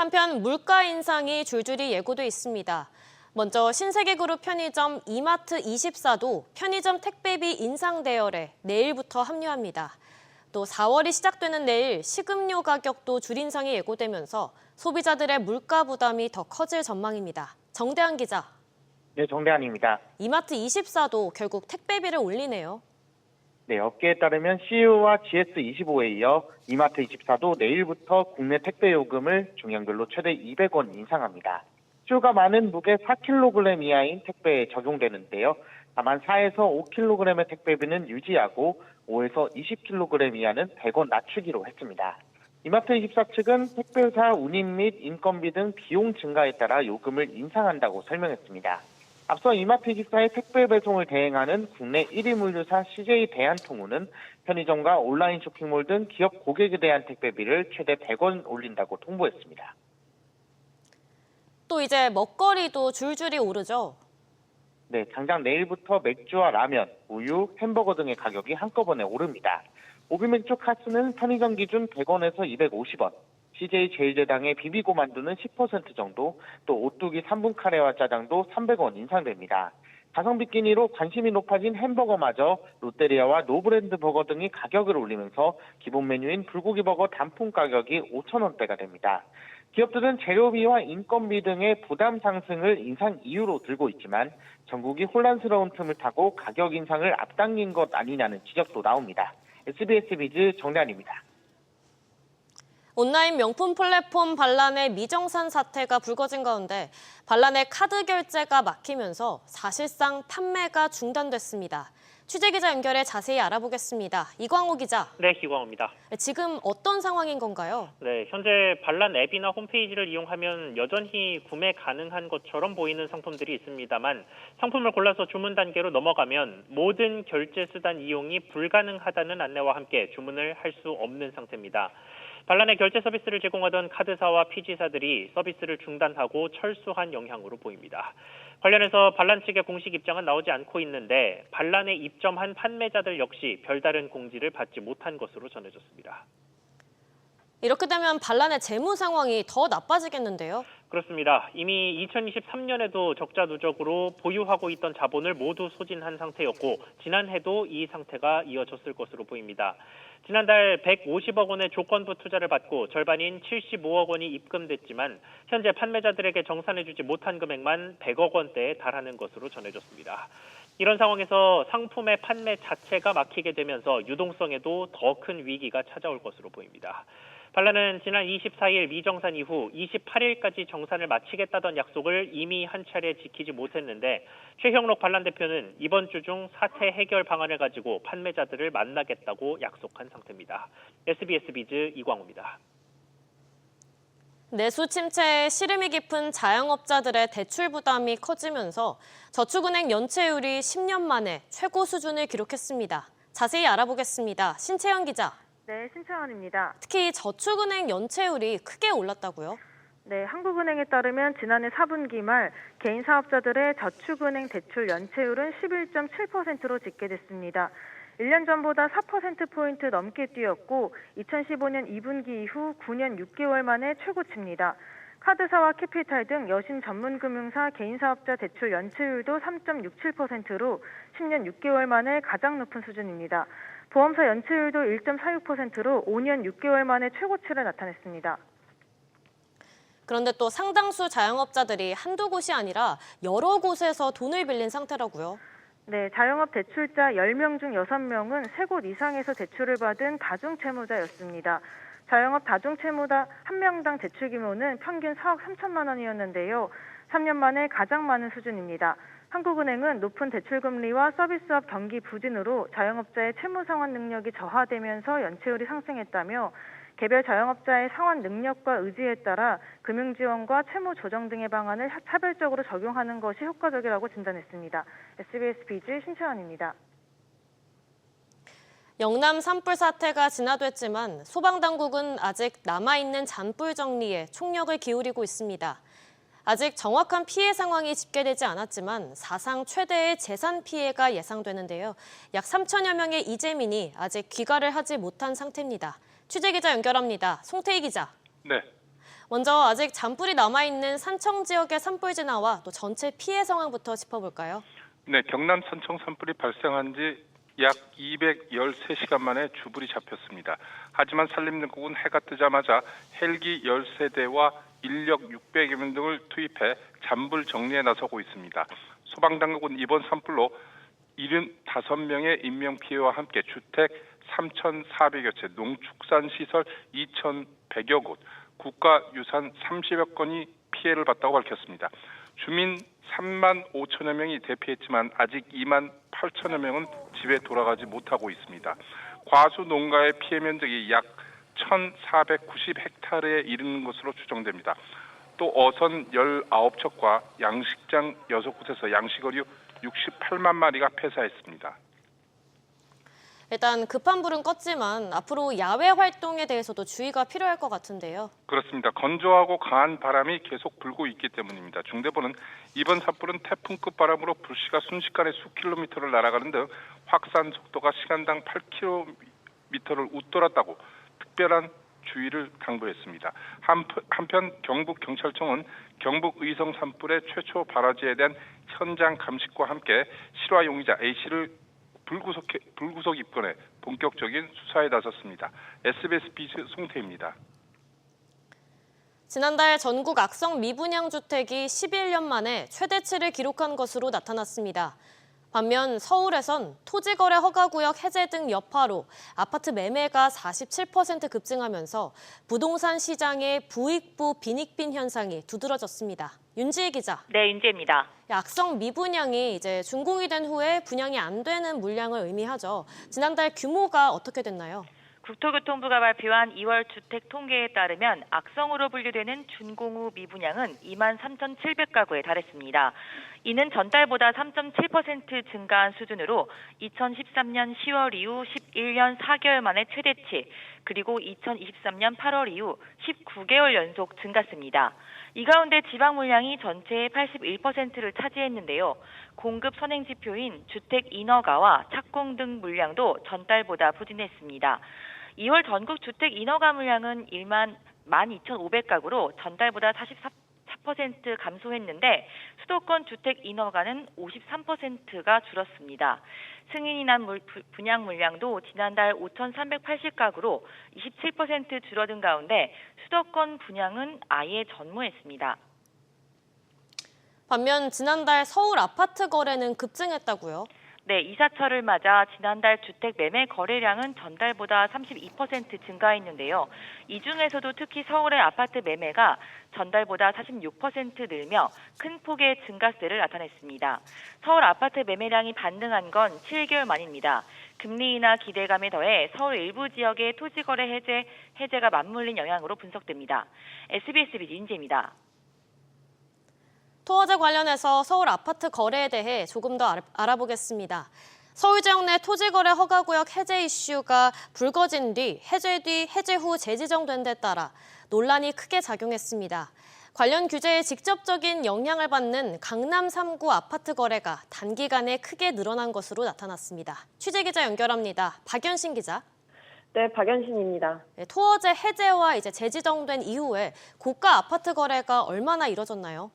한편 물가 인상이 줄줄이 예고돼 있습니다. 먼저 신세계그룹 편의점 이마트24도 편의점 택배비 인상 대열에 내일부터 합류합니다. 또 4월이 시작되는 내일 식음료 가격도 줄 인상이 예고되면서 소비자들의 물가 부담이 더 커질 전망입니다. 정대한 기자. 네, 정대한입니다. 이마트24도 결국 택배비를 올리네요. 네, 업계에 따르면 CU와 GS25에 이어 이마트24도 내일부터 국내 택배 요금을 중량별로 최대 200원 인상합니다. 수요가 많은 무게 4kg 이하인 택배에 적용되는데요. 다만 4에서 5kg의 택배비는 유지하고 5에서 20kg 이하는 100원 낮추기로 했습니다. 이마트24 측은 택배사 운임 및 인건비 등 비용 증가에 따라 요금을 인상한다고 설명했습니다. 앞서 이마트24의 택배 배송을 대행하는 국내 1위 물류사 CJ 대한통운은 편의점과 온라인 쇼핑몰 등 기업 고객에 대한 택배비를 최대 100원 올린다고 통보했습니다. 또 이제 먹거리도 줄줄이 오르죠. 네, 당장 내일부터 맥주와 라면, 우유, 햄버거 등의 가격이 한꺼번에 오릅니다. 오비맥주 카스는 편의점 기준 100원에서 250원, CJ 제일제당의 비비고 만두는 10% 정도, 또 오뚜기 3분 카레와 짜장도 300원 인상됩니다. 가성 비키니로 관심이 높아진 햄버거마저 롯데리아와 노브랜드 버거 등이 가격을 올리면서 기본 메뉴인 불고기 버거 단품 가격이 5,000원대가 됩니다. 기업들은 재료비와 인건비 등의 부담 상승을 인상 이유로 들고 있지만 전국이 혼란스러운 틈을 타고 가격 인상을 앞당긴 것 아니냐는 지적도 나옵니다. SBS 비즈 정대한입니다. 온라인 명품 플랫폼 반란의 미정산 사태가 불거진 가운데 반란의 카드 결제가 막히면서 사실상 판매가 중단됐습니다. 취재기자 연결해 자세히 알아보겠습니다. 이광호 기자. 네, 이광호입니다. 지금 어떤 상황인 건가요? 네, 현재 반란 앱이나 홈페이지를 이용하면 여전히 구매 가능한 것처럼 보이는 상품들이 있습니다만 상품을 골라서 주문 단계로 넘어가면 모든 결제 수단 이용이 불가능하다는 안내와 함께 주문을 할 수 없는 상태입니다. 반란의 결제 서비스를 제공하던 카드사와 피지사들이 서비스를 중단하고 철수한 영향으로 보입니다. 관련해서 반란 측의 공식 입장은 나오지 않고 있는데 반란에 입점한 판매자들 역시 별다른 공지를 받지 못한 것으로 전해졌습니다. 이렇게 되면 반란의 재무 상황이 더 나빠지겠는데요? 그렇습니다. 이미 2023년에도 적자 누적으로 보유하고 있던 자본을 모두 소진한 상태였고 지난해도 이 상태가 이어졌을 것으로 보입니다. 지난달 150억 원의 조건부 투자를 받고 절반인 75억 원이 입금됐지만 현재 판매자들에게 정산해주지 못한 금액만 100억 원대에 달하는 것으로 전해졌습니다. 이런 상황에서 상품의 판매 자체가 막히게 되면서 유동성에도 더 큰 위기가 찾아올 것으로 보입니다. 반란은 지난 24일 미정산 이후 28일까지 정산을 마치겠다던 약속을 이미 한 차례 지키지 못했는데 최형록 반란 대표는 이번 주 중 사태 해결 방안을 가지고 판매자들을 만나겠다고 약속한 상태입니다. SBS 비즈 이광호입니다. 내수 침체에 시름이 깊은 자영업자들의 대출 부담이 커지면서 저축은행 연체율이 10년 만에 최고 수준을 기록했습니다. 자세히 알아보겠습니다. 신채연 기자. 네, 신채원입니다. 특히 저축은행 연체율이 크게 올랐다고요? 네, 한국은행에 따르면 지난해 4분기 말 개인 사업자들의 저축은행 대출 연체율은 11.7%로 집계됐습니다. 1년 전보다 4%포인트 넘게 뛰었고 2015년 2분기 이후 9년 6개월 만에 최고치입니다. 카드사와 캐피탈 등 여신 전문금융사 개인사업자 대출 연체율도 3.67%로 10년 6개월 만에 가장 높은 수준입니다. 보험사 연체율도 1.46%로 5년 6개월 만에 최고치를 나타냈습니다. 그런데 또 상당수 자영업자들이 한두 곳이 아니라 여러 곳에서 돈을 빌린 상태라고요? 네, 자영업 대출자 10명 중 6명은 3곳 이상에서 대출을 받은 다중채무자였습니다. 자영업 다중채무자 1명당 대출 규모는 평균 4억 3천만 원이었는데요. 3년 만에 가장 많은 수준입니다. 한국은행은 높은 대출금리와 서비스업 경기 부진으로 자영업자의 채무 상환 능력이 저하되면서 연체율이 상승했다며 개별 자영업자의 상환 능력과 의지에 따라 금융지원과 채무 조정 등의 방안을 차별적으로 적용하는 것이 효과적이라고 진단했습니다. SBS 비즈 신채원입니다. 영남 산불 사태가 진화됐지만 소방당국은 아직 남아있는 잔불 정리에 총력을 기울이고 있습니다. 아직 정확한 피해 상황이 집계되지 않았지만 사상 최대의 재산 피해가 예상되는데요. 약 3천여 명의 이재민이 아직 귀가를 하지 못한 상태입니다. 취재기자 연결합니다. 송태희 기자. 네. 먼저 아직 잔불이 남아있는 산청 지역의 산불 진화와 또 전체 피해 상황부터 짚어볼까요? 네, 경남 산청 산불이 발생한 지 약 213시간 만에 주불이 잡혔습니다. 하지만 산림당국은 해가 뜨자마자 헬기 10세대와 인력 600여 명 등을 투입해 잔불 정리에 나서고 있습니다. 소방당국은 이번 산불로 75명의 인명피해와 함께 주택 3,400여 채, 농축산시설 2,100여 곳, 국가유산 30여 건이 피해를 봤다고 밝혔습니다. 주민 3만 5천여 명이 대피했지만 아직 2만 8천여 명은 집에 돌아가지 못하고 있습니다. 과수 농가의 피해 면적이 약 1,490헥타르에 이르는 것으로 추정됩니다. 또 어선 19척과 양식장 6곳에서 양식어류 68만 마리가 폐사했습니다. 일단 급한 불은 껐지만 앞으로 야외 활동에 대해서도 주의가 필요할 것 같은데요. 그렇습니다. 건조하고 강한 바람이 계속 불고 있기 때문입니다. 중대본은 이번 산불은 태풍급 바람으로 불씨가 순식간에 수킬로미터를 날아가는 등 확산 속도가 시간당 8km를 웃돌았다고 특별한 주의를 당부했습니다. 한편 경북경찰청은 경북 의성 산불의 최초 발화지에 대한 현장 감식과 함께 실화 용의자 A씨를 불구속 입건해 본격적인 수사에 나섰습니다. SBS 비즈 송태입니다. 지난달 전국 악성 미분양 주택이 11년 만에 최대치를 기록한 것으로 나타났습니다. 반면 서울에선 토지거래 허가구역 해제 등 여파로 아파트 매매가 47% 급증하면서 부동산 시장의 부익부 빈익빈 현상이 두드러졌습니다. 윤지혜 기자. 네, 윤지혜입니다. 악성 미분양이 이제 준공이 된 후에 분양이 안 되는 물량을 의미하죠. 지난달 규모가 어떻게 됐나요? 국토교통부가 발표한 2월 주택 통계에 따르면 악성으로 분류되는 준공 후 미분양은 2만 3,700가구에 달했습니다. 이는 전달보다 3.7% 증가한 수준으로 2013년 10월 이후 11년 4개월 만에 최대치, 그리고 2023년 8월 이후 19개월 연속 증가했습니다. 이 가운데 지방 물량이 전체의 81%를 차지했는데요. 공급 선행 지표인 주택 인허가와 착공 등 물량도 전달보다 부진했습니다. 2월 전국 주택 인허가 물량은 12,500가구로 전달보다 44% 감소했는데 수도권 주택 인허가는 53%가 줄었습니다. 승인이 난 분양 물량도 지난달 5,380가구로 27% 줄어든 가운데 수도권 분양은 아예 전무했습니다. 반면 지난달 서울 아파트 거래는 급증했다고요? 네, 이사철을 맞아 지난달 주택 매매 거래량은 전달보다 32% 증가했는데요. 이 중에서도 특히 서울의 아파트 매매가 전달보다 46% 늘며 큰 폭의 증가세를 나타냈습니다. 서울 아파트 매매량이 반등한 건 7개월 만입니다. 금리 인하 기대감에 더해 서울 일부 지역의 토지거래 해제가 맞물린 영향으로 분석됩니다. SBS 비즈 윤지혜입니다. 토어제 관련해서 서울 아파트 거래에 대해 조금 더 알아보겠습니다. 서울 지역 내 토지거래 허가구역 해제 이슈가 불거진 뒤 해제 후 재지정된 데 따라 논란이 크게 작용했습니다. 관련 규제에 직접적인 영향을 받는 강남 3구 아파트 거래가 단기간에 크게 늘어난 것으로 나타났습니다. 취재기자 연결합니다. 박연신 기자. 네, 박연신입니다. 토어제 해제와 이제 재지정된 이후에 고가 아파트 거래가 얼마나 이뤄졌나요?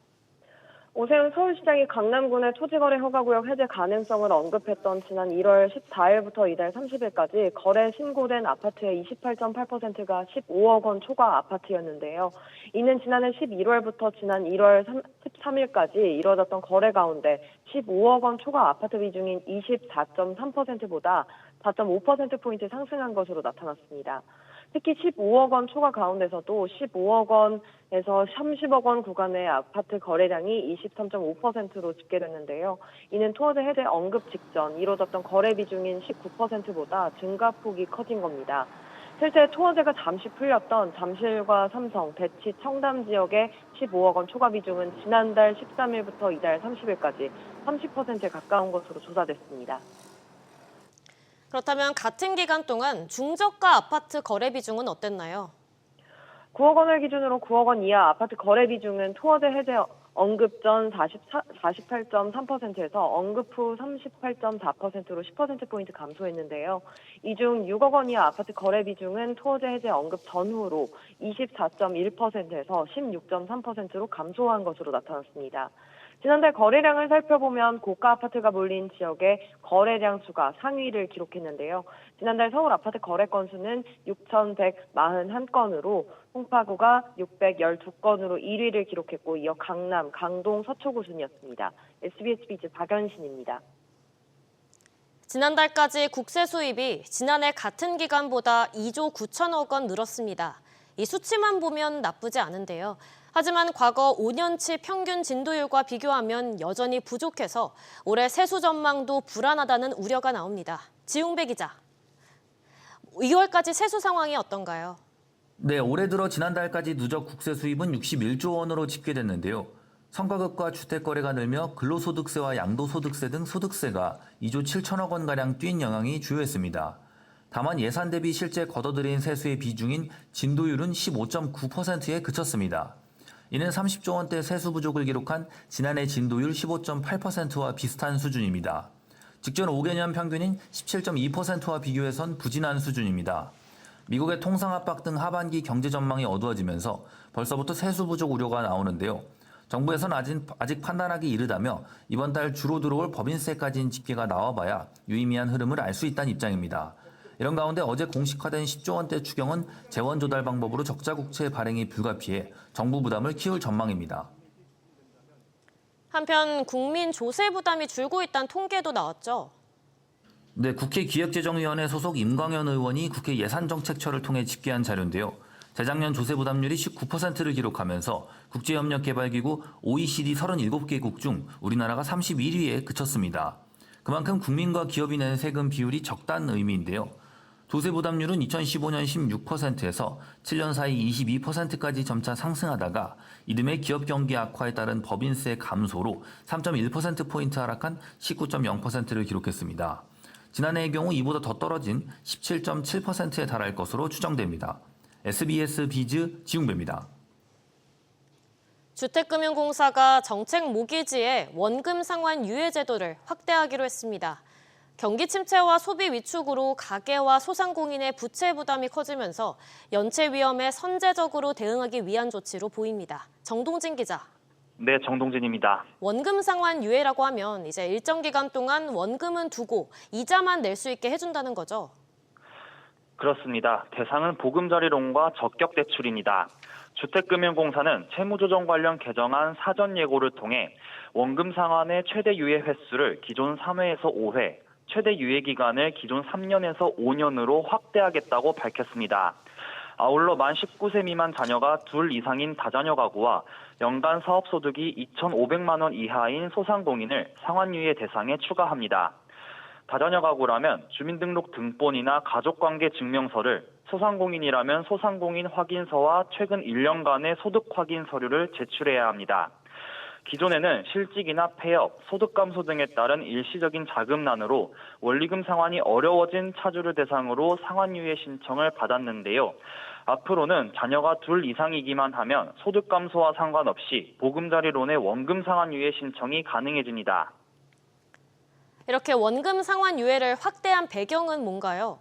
오세훈 서울시장이 강남군의 토지거래 허가구역 해제 가능성을 언급했던 지난 1월 14일부터 이달 30일까지 거래 신고된 아파트의 28.8%가 15억 원 초과 아파트였는데요. 이는 지난해 11월부터 지난 1월 13일까지 이뤄졌던 거래 가운데 15억 원 초과 아파트 비중인 24.3%보다 4.5%포인트 상승한 것으로 나타났습니다. 특히 15억 원 초과 가운데서도 15억 원에서 30억 원 구간의 아파트 거래량이 23.5%로 집계됐는데요. 이는 토어제 해제 언급 직전 이뤄졌던 거래 비중인 19%보다 증가폭이 커진 겁니다. 실제 토어제가 잠시 풀렸던 잠실과 삼성, 대치, 청담 지역의 15억 원 초과 비중은 지난달 13일부터 이달 30일까지 30%에 가까운 것으로 조사됐습니다. 그렇다면 같은 기간 동안 중저가 아파트 거래 비중은 어땠나요? 9억 원을 기준으로 9억 원 이하 아파트 거래 비중은 토어제 해제 언급 전 48.3%에서 언급 후 38.4%로 10%포인트 감소했는데요. 이 중 6억 원 이하 아파트 거래 비중은 토지 해제 언급 전후로 24.1%에서 16.3%로 감소한 것으로 나타났습니다. 지난달 거래량을 살펴보면 고가 아파트가 몰린 지역의 거래량 수가 상위를 기록했는데요. 지난달 서울 아파트 거래 건수는 6,141건으로 송파구가 612건으로 1위를 기록했고 이어 강남, 강동, 서초구 순이었습니다. SBS 비즈 박연신입니다. 지난달까지 국세 수입이 지난해 같은 기간보다 2조 9천억 원 늘었습니다. 이 수치만 보면 나쁘지 않은데요. 하지만 과거 5년치 평균 진도율과 비교하면 여전히 부족해서 올해 세수 전망도 불안하다는 우려가 나옵니다. 지웅배 기자. 2월까지 세수 상황이 어떤가요? 네, 올해 들어 지난달까지 누적 국세 수입은 61조 원으로 집계됐는데요. 성과급과 주택거래가 늘며 근로소득세와 양도소득세 등 소득세가 2조 7천억 원가량 뛴 영향이 주요했습니다. 다만 예산 대비 실제 걷어들인 세수의 비중인 진도율은 15.9%에 그쳤습니다. 이는 30조 원대 세수 부족을 기록한 지난해 진도율 15.8%와 비슷한 수준입니다. 직전 5개년 평균인 17.2%와 비교해선 부진한 수준입니다. 미국의 통상 압박 등 하반기 경제 전망이 어두워지면서 벌써부터 세수 부족 우려가 나오는데요. 정부에서는 아직 판단하기 이르다며 이번 달 주로 들어올 법인세까지인 집계가 나와봐야 유의미한 흐름을 알 수 있다는 입장입니다. 이런 가운데 어제 공식화된 10조 원대 추경은 재원 조달 방법으로 적자 국채 발행이 불가피해 정부 부담을 키울 전망입니다. 한편 국민 조세 부담이 줄고 있다는 통계도 나왔죠. 네, 국회 기획재정위원회 소속 임광현 의원이 국회 예산정책처를 통해 집계한 자료인데요. 재작년 조세 부담률이 19%를 기록하면서 국제협력개발기구 OECD 37개국 중 우리나라가 31위에 그쳤습니다. 그만큼 국민과 기업이 내는 세금 비율이 적다는 의미인데요. 조세 부담률은 2015년 16%에서 7년 사이 22%까지 점차 상승하다가 이듬해 기업 경기 악화에 따른 법인세 감소로 3.1%포인트 하락한 19.0%를 기록했습니다. 지난해의 경우 이보다 더 떨어진 17.7%에 달할 것으로 추정됩니다. SBS 비즈 지웅배입니다. 주택금융공사가 정책 모기지에 원금 상환 유예 제도를 확대하기로 했습니다. 경기 침체와 소비 위축으로 가계와 소상공인의 부채 부담이 커지면서 연체 위험에 선제적으로 대응하기 위한 조치로 보입니다. 정동진 기자. 네, 정동진입니다. 원금 상환 유예라고 하면 이제 일정 기간 동안 원금은 두고 이자만 낼 수 있게 해준다는 거죠? 그렇습니다. 대상은 보금자리론과 적격대출입니다. 주택금융공사는 채무조정 관련 개정안 사전 예고를 통해 원금 상환의 최대 유예 횟수를 기존 3회에서 5회, 최대 유예 기간을 기존 3년에서 5년으로 확대하겠다고 밝혔습니다. 아울러 만 19세 미만 자녀가 둘 이상인 다자녀 가구와 연간 사업소득이 2,500만 원 이하인 소상공인을 상환유예 대상에 추가합니다. 다자녀 가구라면 주민등록 등본이나 가족관계 증명서를, 소상공인이라면 소상공인 확인서와 최근 1년간의 소득 확인 서류를 제출해야 합니다. 기존에는 실직이나 폐업, 소득 감소 등에 따른 일시적인 자금난으로 원리금 상환이 어려워진 차주를 대상으로 상환유예 신청을 받았는데요. 앞으로는 자녀가 둘 이상이기만 하면 소득 감소와 상관없이 보금자리론의 원금 상환유예 신청이 가능해집니다. 이렇게 원금 상환 유예를 확대한 배경은 뭔가요?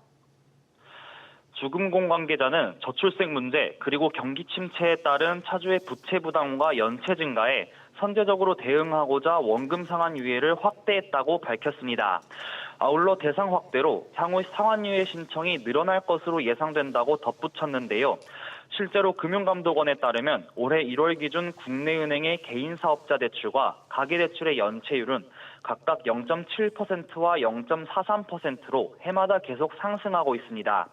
주금공 관계자는 저출생 문제 그리고 경기 침체에 따른 차주의 부채 부담과 연체 증가에 선제적으로 대응하고자 원금 상환 유예를 확대했다고 밝혔습니다. 아울러 대상 확대로 향후 상환유예 신청이 늘어날 것으로 예상된다고 덧붙였는데요. 실제로 금융감독원에 따르면 올해 1월 기준 국내은행의 개인사업자 대출과 가계대출의 연체율은 각각 0.7%와 0.43%로 해마다 계속 상승하고 있습니다.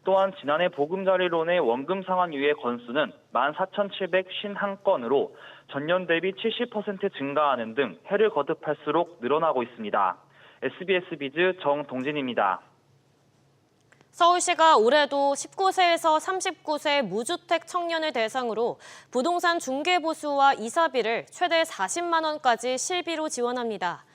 또한 지난해 보금자리론의 원금 상환 유예 건수는 14,751건으로 전년 대비 70% 증가하는 등 해를 거듭할수록 늘어나고 있습니다. SBS 비즈 정동진입니다. 서울시가 올해도 19세에서 39세 무주택 청년을 대상으로 부동산 중개보수와 이사비를 최대 40만 원까지 실비로 지원합니다.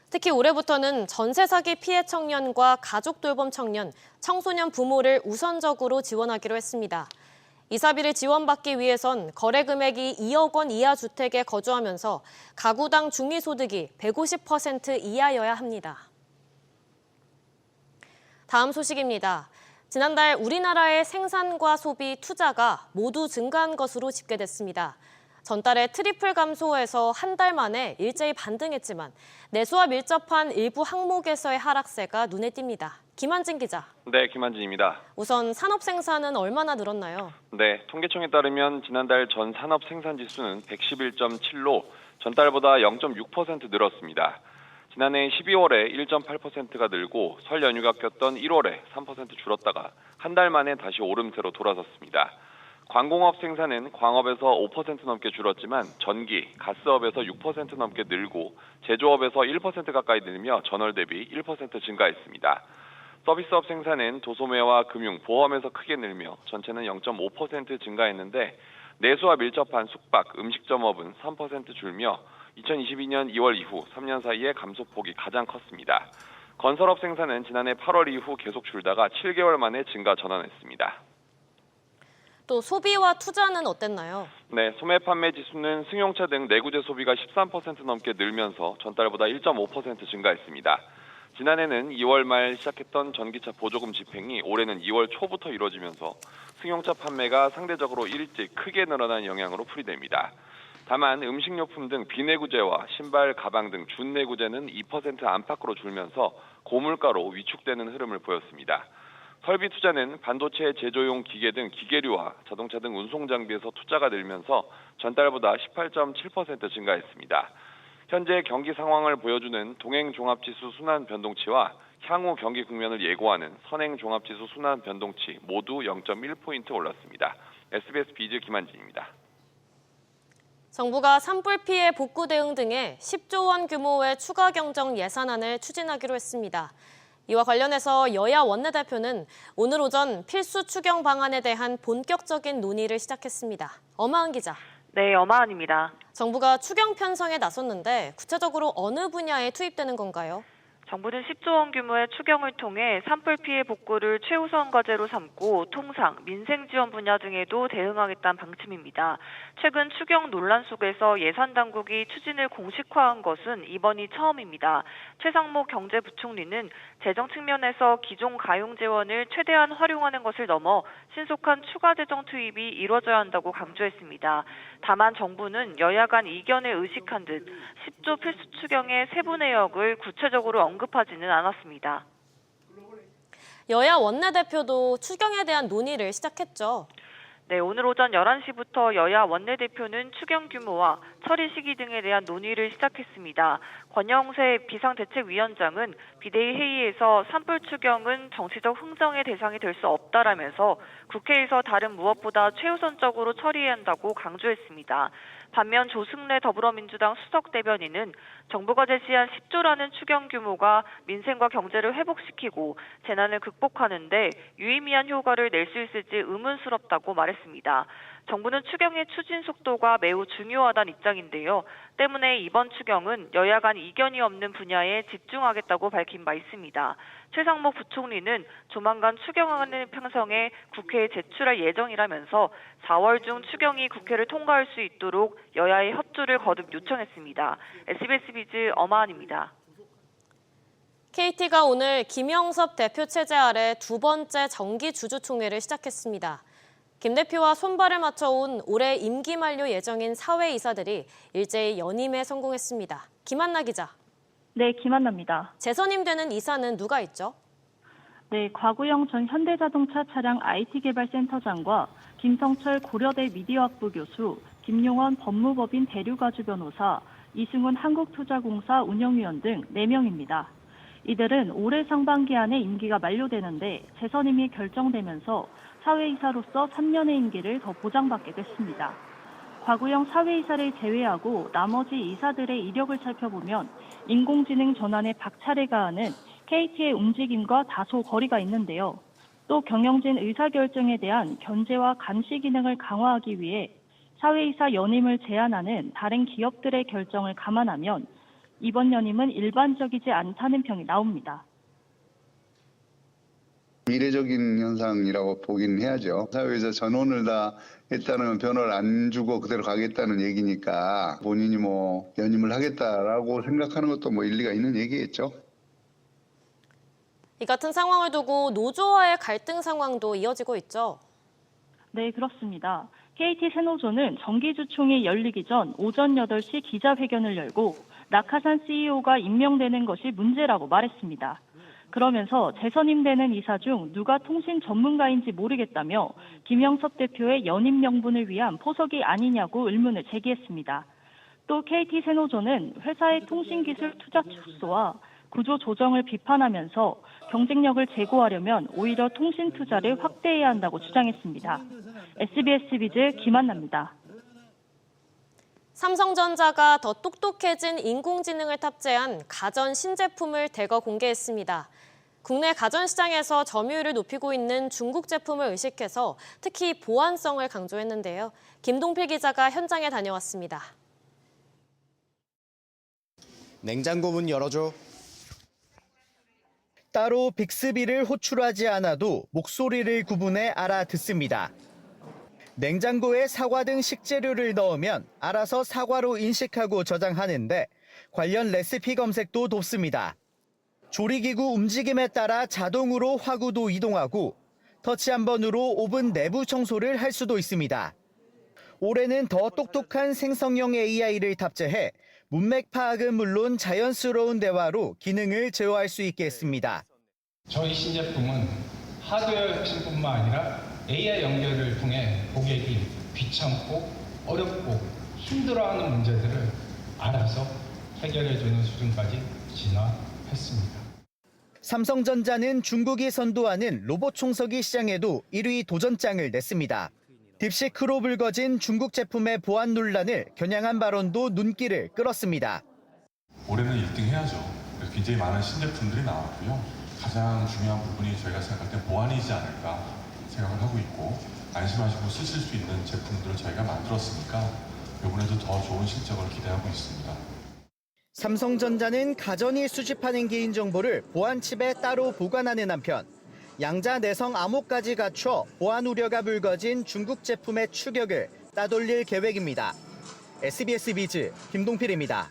특히 올해부터는 전세 사기 피해 청년과 가족 돌봄 청년, 청소년 부모를 우선적으로 지원하기로 했습니다. 이사비를 지원받기 위해선 거래 금액이 2억 원 이하 주택에 거주하면서 가구당 중위소득이 150% 이하여야 합니다. 다음 소식입니다. 지난달 우리나라의 생산과 소비, 투자가 모두 증가한 것으로 집계됐습니다. 전달에 트리플 감소에서 한 달 만에 일제히 반등했지만 내수와 밀접한 일부 항목에서의 하락세가 눈에 띕니다. 김한진 기자. 네, 김한진입니다. 우선 산업 생산은 얼마나 늘었나요? 네, 통계청에 따르면 지난달 전 산업 생산 지수는 111.7로 전달보다 0.6% 늘었습니다. 지난해 12월에 1.8%가 늘고 설 연휴가 꼈던 1월에 3% 줄었다가 한 달 만에 다시 오름세로 돌아섰습니다. 광공업 생산은 광업에서 5% 넘게 줄었지만 전기, 가스업에서 6% 넘게 늘고 제조업에서 1% 가까이 늘며 전월 대비 1% 증가했습니다. 서비스업 생산은 도소매와 금융, 보험에서 크게 늘며 전체는 0.5% 증가했는데 내수와 밀접한 숙박, 음식점업은 3% 줄며 2022년 2월 이후 3년 사이에 감소폭이 가장 컸습니다. 건설업 생산은 지난해 8월 이후 계속 줄다가 7개월 만에 증가 전환했습니다. 또 소비와 투자는 어땠나요? 네, 소매 판매 지수는 승용차 등 내구재 소비가 13% 넘게 늘면서 전달보다 1.5% 증가했습니다. 지난해는 2월 말 시작했던 전기차 보조금 집행이 올해는 2월 초부터 이루어지면서 승용차 판매가 상대적으로 일찍 크게 늘어난 영향으로 풀이됩니다. 다만 음식료품 등 비내구재와 신발, 가방 등 준내구재는 2% 안팎으로 줄면서 고물가로 위축되는 흐름을 보였습니다. 설비 투자는 반도체 제조용 기계 등 기계류와 자동차 등 운송 장비에서 투자가 늘면서 전달보다 18.7% 증가했습니다. 현재 경기 상황을 보여주는 동행종합지수 순환 변동치와 향후 경기 국면을 예고하는 선행종합지수 순환 변동치 모두 0.1포인트 올랐습니다. SBS 비즈 김한진입니다. 정부가 산불 피해 복구 대응 등의 10조 원 규모의 추가 경정 예산안을 추진하기로 했습니다. 이와 관련해서 여야 원내대표는 오늘 오전 필수 추경 방안에 대한 본격적인 논의를 시작했습니다. 엄하은 기자. 네, 엄하은입니다. 정부가 추경 편성에 나섰는데 구체적으로 어느 분야에 투입되는 건가요? 정부는 10조 원 규모의 추경을 통해 산불 피해 복구를 최우선 과제로 삼고 통상, 민생 지원 분야 등에도 대응하겠다는 방침입니다. 최근 추경 논란 속에서 예산 당국이 추진을 공식화한 것은 이번이 처음입니다. 최상목 경제부총리는 재정 측면에서 기존 가용 재원을 최대한 활용하는 것을 넘어 신속한 추가 재정 투입이 이루어져야 한다고 강조했습니다. 다만 정부는 여야 간 이견을 의식한 듯 10조 필수 추경의 세부 내역을 구체적으로 언급하지는 않았습니다. 여야 원내대표도 추경에 대한 논의를 시작했죠. 네, 오늘 오전 11시부터 여야 원내대표는 추경 규모와 처리 시기 등에 대한 논의를 시작했습니다. 권영세 비상대책위원장은 비대위 회의에서 산불 추경은 정치적 흥정의 대상이 될 수 없다라면서 국회에서 다른 무엇보다 최우선적으로 처리해야 한다고 강조했습니다. 반면 조승래 더불어민주당 수석 대변인은 정부가 제시한 10조라는 추경 규모가 민생과 경제를 회복시키고 재난을 극복하는 데 유의미한 효과를 낼 수 있을지 의문스럽다고 말했습니다. 정부는 추경의 추진 속도가 매우 중요하다는 입장인데요. 때문에 이번 추경은 여야 간 이견이 없는 분야에 집중하겠다고 밝힌 바 있습니다. 최상목 부총리는 조만간 추경안을 편성해 국회에 제출할 예정이라면서 4월 중 추경이 국회를 통과할 수 있도록 여야의 협조를 거듭 요청했습니다. SBS 비즈 엄하은입니다. KT가 오늘 김영섭 대표 체제 아래 두 번째 정기 주주총회를 시작했습니다. 김 대표와 손발을 맞춰온 올해 임기 만료 예정인 사회이사들이 일제히 연임에 성공했습니다. 김한나 기자. 네, 김한나입니다. 재선임되는 이사는 누가 있죠? 네, 곽우영 전 현대자동차 차량 IT개발센터장과 김성철 고려대 미디어학부 교수, 김용원 법무법인 대류가주 변호사, 이승훈 한국투자공사 운영위원 등 4명입니다. 이들은 올해 상반기 안에 임기가 만료되는데 재선임이 결정되면서 사회이사로서 3년의 임기를 더 보장받게 됐습니다. 곽우영 사회이사를 제외하고 나머지 이사들의 이력을 살펴보면 인공지능 전환에 박차를 가하는 KT의 움직임과 다소 거리가 있는데요. 또 경영진 의사결정에 대한 견제와 감시 기능을 강화하기 위해 사회이사 연임을 제한하는 다른 기업들의 결정을 감안하면 이번 연임은 일반적이지 않다는 평이 나옵니다. 이례적인 현상이라고 보긴 해야죠. 사회에서 전원을 다 했다는 변호를 안 주고 그대로 가겠다는 얘기니까 본인이 뭐 연임을 하겠다라고 생각하는 것도 뭐 일리가 있는 얘기겠죠. 이 같은 상황을 두고 노조와의 갈등 상황도 이어지고 있죠. 네, 그렇습니다. KT 새노조는 정기주총이 열리기 전 오전 8시 기자회견을 열고 낙하산 CEO가 임명되는 것이 문제라고 말했습니다. 그러면서 재선임되는 이사 중 누가 통신 전문가인지 모르겠다며 김영섭 대표의 연임 명분을 위한 포석이 아니냐고 의문을 제기했습니다. 또 KT 새노조는 회사의 통신기술 투자 축소와 구조 조정을 비판하면서 경쟁력을 제고하려면 오히려 통신 투자를 확대해야 한다고 주장했습니다. SBS 비즈 김한나입니다. 삼성전자가 더 똑똑해진 인공지능을 탑재한 가전 신제품을 대거 공개했습니다. 국내 가전시장에서 점유율을 높이고 있는 중국 제품을 의식해서 특히 보안성을 강조했는데요. 김동필 기자가 현장에 다녀왔습니다. 냉장고 문 열어줘. 따로 빅스비를 호출하지 않아도 목소리를 구분해 알아듣습니다. 냉장고에 사과 등 식재료를 넣으면 알아서 사과로 인식하고 저장하는데 관련 레시피 검색도 돕습니다. 조리기구 움직임에 따라 자동으로 화구도 이동하고 터치 한 번으로 오븐 내부 청소를 할 수도 있습니다. 올해는 더 똑똑한 생성형 AI를 탑재해 문맥 파악은 물론 자연스러운 대화로 기능을 제어할 수 있게 했습니다. 저희 신제품은 하드웨어 혁신뿐만 아니라 AI 연결을 통해 고객이 귀찮고 어렵고 힘들어하는 문제들을 알아서 해결해주는 수준까지 진화했습니다. 삼성전자는 중국이 선도하는 로봇 청소기 시장에도 1위 도전장을 냈습니다. 딥시크로 불거진 중국 제품의 보안 논란을 겨냥한 발언도 눈길을 끌었습니다. 올해는 1등 해야죠. 그래서 굉장히 많은 신제품들이 나왔고요. 가장 중요한 부분이 저희가 생각할 때 보안이지 않을까 생각을 하고 있고 안심하시고 쓰실 수 있는 제품들을 저희가 만들었으니까 이번에도 더 좋은 실적을 기대하고 있습니다. 삼성전자는 가전이 수집하는 개인정보를 보안칩에 따로 보관하는 한편 양자 내성 암호까지 갖춰 보안 우려가 불거진 중국 제품의 추격을 따돌릴 계획입니다. SBS 비즈 김동필입니다.